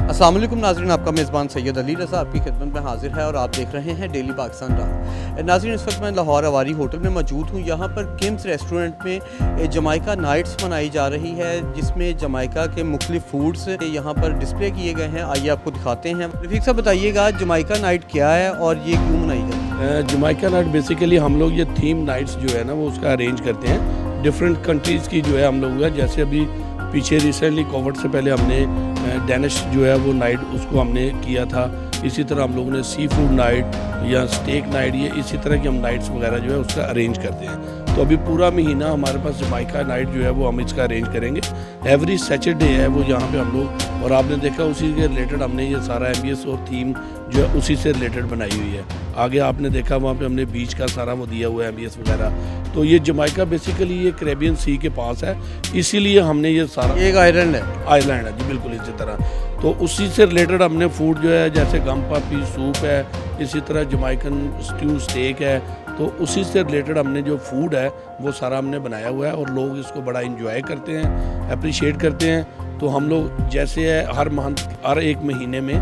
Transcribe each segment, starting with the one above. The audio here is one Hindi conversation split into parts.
अस्सलाम वालेकुम नाज़रीन, आपका मेज़बान सैयद अली रज़ा आपकी खिदमत में हाजिर है और आप देख रहे हैं डेली पाकिस्तान डाक। नाज़रीन, इस वक्त मैं लाहौर अवारी होटल में मौजूद हूँ। यहाँ पर किम्स रेस्टोरेंट में जमाइका नाइट्स मनाई जा रही है, जिसमें जमाइका के मुख्तलिफ फूड्स यहाँ पर डिस्प्ले किए गए हैं। आइए आपको दिखाते हैं। रफ़ीक साहब बताइएगा, जमाइका नाइट क्या है और ये क्यों मनाई जाती है? जमाइका नाइट बेसिकली हम लोग ये थीम नाइट्स जो है ना वो उसका अरेंज करते हैं डिफरेंट कंट्रीज़ की जो है हम लोग, जैसे अभी पीछे रिसेंटली कोविड से पहले हमने डेनिश जो है वो नाइट उसको हमने किया था। इसी तरह हम लोगों ने सी फूड नाइट या स्टेक नाइट, ये इसी तरह की हम नाइट्स वगैरह जो है उसका अरेंज करते हैं। तो अभी पूरा महीना हमारे पास जमाइका नाइट जो है वो हम इसका अरेंज करेंगे। एवरी सैटरडे है वो यहाँ पे हम लोग, और आपने देखा उसी के रिलेटेड हमने ये सारा एम्बियंस और थीम जो है उसी से रिलेटेड बनाई हुई है। आगे आपने देखा वहाँ पे हमने बीच का सारा वो दिया हुआ है एम्बियंस वगैरह। तो ये जमाइका बेसिकली ये कैरेबियन सी के पास है, इसीलिए हमने ये सारा, एक आइलैंड है। आइलैंड है जी, बिल्कुल इसी तरह। तो उसी से रिलेटेड हमने फूड जो है, जैसे गम पापी सूप है, इसी तरह जमाइकन स्ट्यू स्टेक है, तो उसी से रिलेटेड हमने जो फूड है वो सारा हमने बनाया हुआ है और लोग इसको बड़ा इंजॉय करते हैं, अप्रिशिएट करते हैं। तो हम लोग जैसे है हर एक महीने में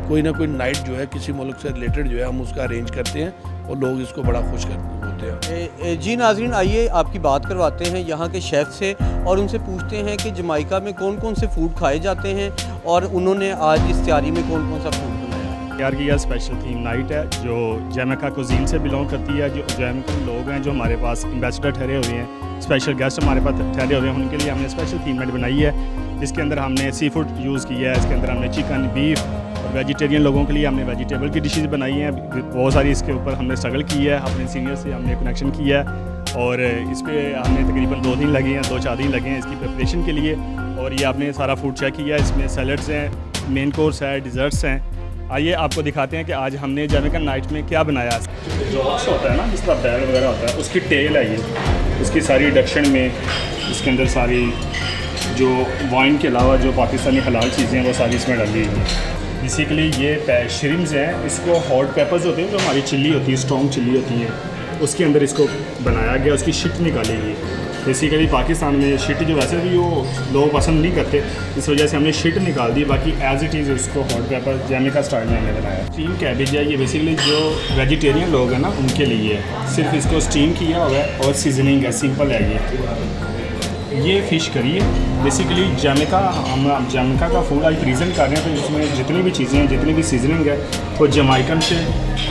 कोई ना कोई नाइट जो है किसी मुल्क से रिलेटेड जो है हम उसका अरेंज करते हैं और लोग इसको बड़ा खुश होते हैं। जी नाज़रीन, आइए आपकी बात करवाते हैं यहाँ के शेफ़ से और उनसे पूछते हैं कि जमाइका में कौन कौन से फूड खाए जाते हैं और उन्होंने आज इस तैयारी में कौन कौन सा फूड बनाया। तैयार किया स्पेशल थीम नाइट है जो जमैका कुजीन से बिलोंग करती है। जो जमैकन लोग हैं जो हमारे पास एम्बेसडर ठहरे हुए हैं, स्पेशल गेस्ट हमारे पास ठहरे हुए हैं, उनके लिए हमने स्पेशल थीम नाइट बनाई है। इसके अंदर हमने सी फूड यूज़ किया है, इसके अंदर हमने चिकन, बीफ और वेजिटेरियन लोगों के लिए हमने वेजिटेबल की डिशेज़ बनाई हैं। बहुत सारी इसके ऊपर हमने स्ट्रगल की है, अपने सीनियर से हमने कनेक्शन किया है और इस पर हमने तकरीबन 2 दिन लगे हैं, 2-4 दिन लगे हैं इसकी प्रिपरेशन के लिए। और ये आपने सारा फूड चेक किया है, इसमें सैलड्स हैं, मेन कोर्स है, डिज़र्ट्स हैं। आइए आपको दिखाते हैं कि आज हमने जमैकन नाइट में क्या बनाया है। जो हॉक्स होता है ना, जिस तरह बैल वगैरह होता है, उसकी टेल है ये, उसकी सारी रिडक्शन में इसके अंदर सारी जो वाइन के अलावा जो पाकिस्तानी हलाल चीज़ें हैं वो सारी इसमें डाली हुई हैं। बेसिकली ये श्रिम्स हैं, इसको हॉट पेपर्स होते हैं जो हमारी चिल्ली होती है, स्ट्रॉन्ग चिल्ली होती है, उसके अंदर इसको बनाया गया, उसकी शिट निकाली गई। बेसिकली पाकिस्तान में शिट जो वैसे भी वो लोग पसंद नहीं करते, इस वजह से हमने शिट निकाल दी। बाकी एज इट इज़ उसको हॉट पेपर जमैका स्टाइल में हमने बनाया। स्टीम कैबेज है ये, बेसिकली जो वेजिटेरियन लोग हैं ना उनके लिए है। सिर्फ इसको स्टीम किया हुआ है और सीजनिंग है, सिंपल है। ये फ़िश करी है। बेसिकली जमैका, हम जमैका का फूड आज प्रेजेंट कर रहे हैं, तो इसमें जितनी भी चीज़ें हैं, जितनी भी सीजनिंग है वो जमाइकन से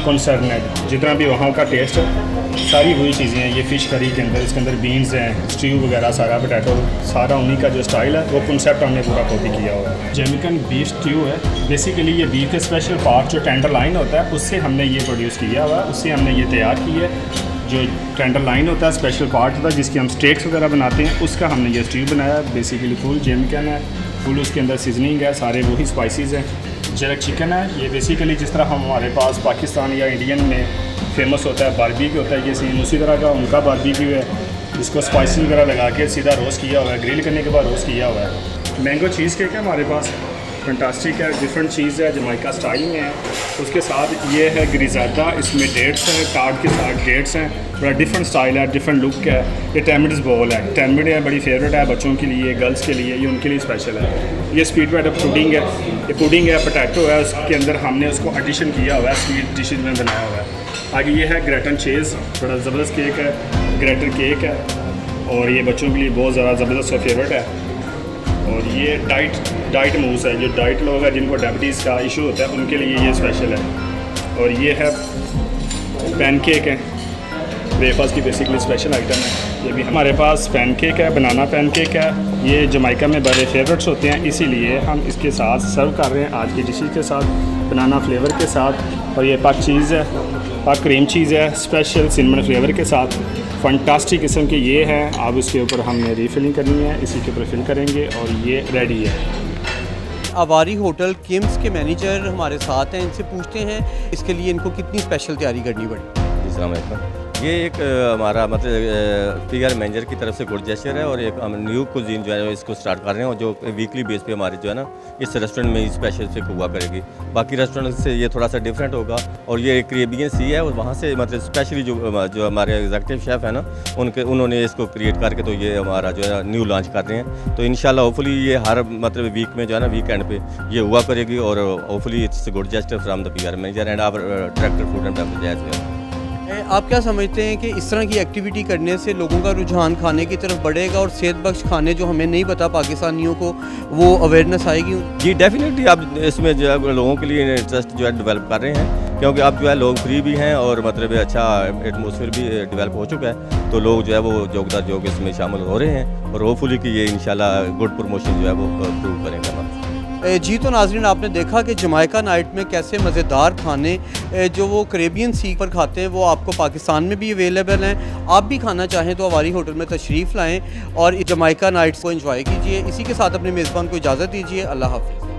कंसर्न है। जितना भी वहाँ का टेस्ट है सारी वही चीज़ें हैं ये फ़िश करी के अंदर। इसके अंदर बीन्स हैं, स्ट्यू वगैरह सारा, पोटैटो सारा, उन्हीं का जो स्टाइल है वो कंसेप्ट हमने पूरा कॉपी किया हुआ है। जमैकन बीफ स्ट्यू है। बेसिकली ये बीफ के स्पेशल पार्ट जो टेंडर लाइन होता है उससे हमने ये प्रोड्यूस किया हुआ है, उससे हमने ये तैयार की है। जो टेंडर लाइन होता है स्पेशल पार्ट होता है जिसकी हम स्टेक्स वगैरह बनाते हैं, उसका हमने ये स्ट्यू बनाया। बेसिकली फुल जमैकन है, फुल उसके अंदर सीजनिंग है, सारे वही स्पाइसेस हैं। जरक चिकन है ये, बेसिकली जिस तरह हमारे पास पाकिस्तान या इंडियन में फेमस होता है बारबेक्यू होता है, ये सेम उसी तरह का उनका बारबेक्यू है। इसको स्पाइसेस वगैरह लगा के सीधा रोस्ट किया हुआ है, ग्रिल करने के बाद रोस्ट किया हुआ है। मैंगो चीज़ केक है हमारे पास, फैंटास्टिक है, डिफरेंट चीज़ है, जमाइका स्टाइल में है। उसके साथ ये है ग्रिजादा, इसमें डेट्स हैं, कार्ड के साथ डेट्स हैं, बड़ा डिफरेंट स्टाइल है, डिफरेंट लुक है। ये टेमिड्स बॉल है, टेमिड है, बड़ी फेवरेट है बच्चों के लिए, गर्ल्स के लिए, ये उनके लिए स्पेशल है। ये स्वीट बैटर पुडिंग है, ये पुडिंग है, पोटैटो है, उसके अंदर हमने उसको एडिशन किया हुआ है, स्वीट डिशेज में बनाया हुआ है। आगे ये है ग्रेटन चीज़, बड़ा ज़बरदस्त केक है, ग्रेटर केक है और ये बच्चों के लिए बहुत ज़्यादा ज़बरदस्त और फेवरेट है। और ये डाइट मूस है, जो डाइट लोग हैं जिनको डायबिटीज़ का इशू होता है उनके लिए ये स्पेशल है। और ये है पैनकेक है, ब्रेकफास्ट की बेसिकली स्पेशल आइटम है। ये भी हमारे पास पैनकेक है, बनाना पैनकेक है, ये जमाइका में बड़े फेवरेट्स होते हैं, इसीलिए हम इसके साथ सर्व कर रहे हैं आज की डिशेज के साथ, बनाना फ्लेवर के साथ। और ये पाक चीज़ है, पाक क्रीम चीज़ है, स्पेशल सिनेमन फ्लेवर के साथ, फंटास्टिक किस्म के ये है। अब उसके ऊपर हमने रीफिलिंग करनी है, इसी के ऊपर फिल करेंगे और ये रेडी है। अवारी होटल किम्स के मैनेजर हमारे साथ हैं, इनसे पूछते हैं इसके लिए इनको कितनी स्पेशल तैयारी करनी पड़ी। अस्सलाम वालेकुम। ये एक हमारा मतलब पीआर मैनेजर की तरफ से गुड जेस्चर है और एक हम न्यू कुजीन जो है इसको स्टार्ट कर रहे हैं और जो वीकली बेस पे हमारे जो है ना इस रेस्टोरेंट में ही स्पेशल से हुआ करेगी। बाकी रेस्टोरेंट से ये थोड़ा सा डिफरेंट होगा और ये कैरेबियन सी है और वहाँ से मतलब स्पेशली जो हमारे एग्जीक्यूटिव शेफ़ है ना उन्होंने इसको क्रिएट करके तो ये हमारा जो है न्यू लॉन्च कर रहे हैं। तो इंशाल्लाह होपफुली ये हर मतलब वीक में जो है ना वीकेंड पे ये हुआ करेगी और hopefully it's good gesture from the PR manager and our director food and beverage as well. आप क्या समझते हैं कि इस तरह की एक्टिविटी करने से लोगों का रुझान खाने की तरफ बढ़ेगा और सेहत बख्श खाने जो हमें नहीं पता पाकिस्तानियों को वो अवेयरनेस आएगी? जी डेफिनेटली आप इसमें जो है लोगों के लिए इंटरेस्ट जो है डेवलप कर रहे हैं क्योंकि अब जो है लोग फ्री भी हैं और मतलब अच्छा एटमॉस्फेयर भी डेवलप हो चुका है तो लोग जो है वो जोगदार जोग इसमें शामिल हो रहे हैं और होपफुली कि ये इंशाल्लाह गुड प्रमोशन जो है वो प्रूव करेंगे। जी तो नाज़रीन आपने देखा कि जमाइका नाइट में कैसे मज़ेदार खाने जो वो कैरेबियन सी पर खाते हैं वो आपको पाकिस्तान में भी अवेलेबल हैं। आप भी खाना चाहें तो अवारी होटल में तशरीफ़ लाएं और जमाइका नाइट्स को एंजॉय कीजिए। इसी के साथ अपने मेज़बान को इजाज़त दीजिए। अल्लाह हाफ़िज़।